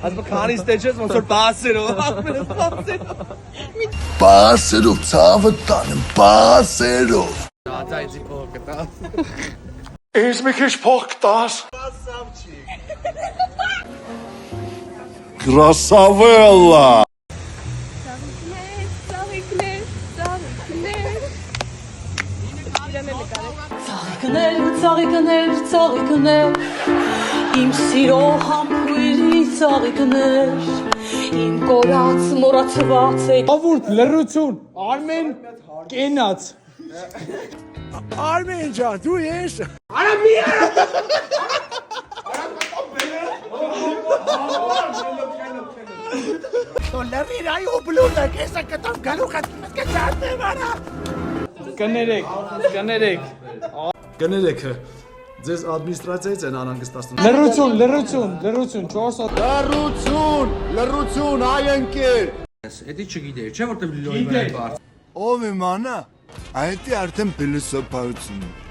Ասում քանի ստեջես ոնց որ բասերով Բասերով ցավը տանեմ, բասերով։ Ածայցի փողը տա։ Ինձ մի քիչ փող տաս։ Красавелла։ Ծաղիկներ, իմ սիրո համբույրի ծաղիկներ, իմ կորած մոռացված է։ Ավուրդ լրություն, Արմեն կենաց։ Արմեն ջան, դու ես։ Լրիր այ օբլուդը, կեսա կտավ գալուխատ, կճարդեմ արա։ Կներեք։ Կներեք, ձեզ ադմինիստրացիայից են անհանգստացնում։ Լրություն, 4 հատ։ Լրություն, այ ընկեր։ Էդի չգիտեի, չէ՞ որտեղ լոյի վրա բարձ։ Ով իմանա, այդ արդեն փիլիսոփայություն է։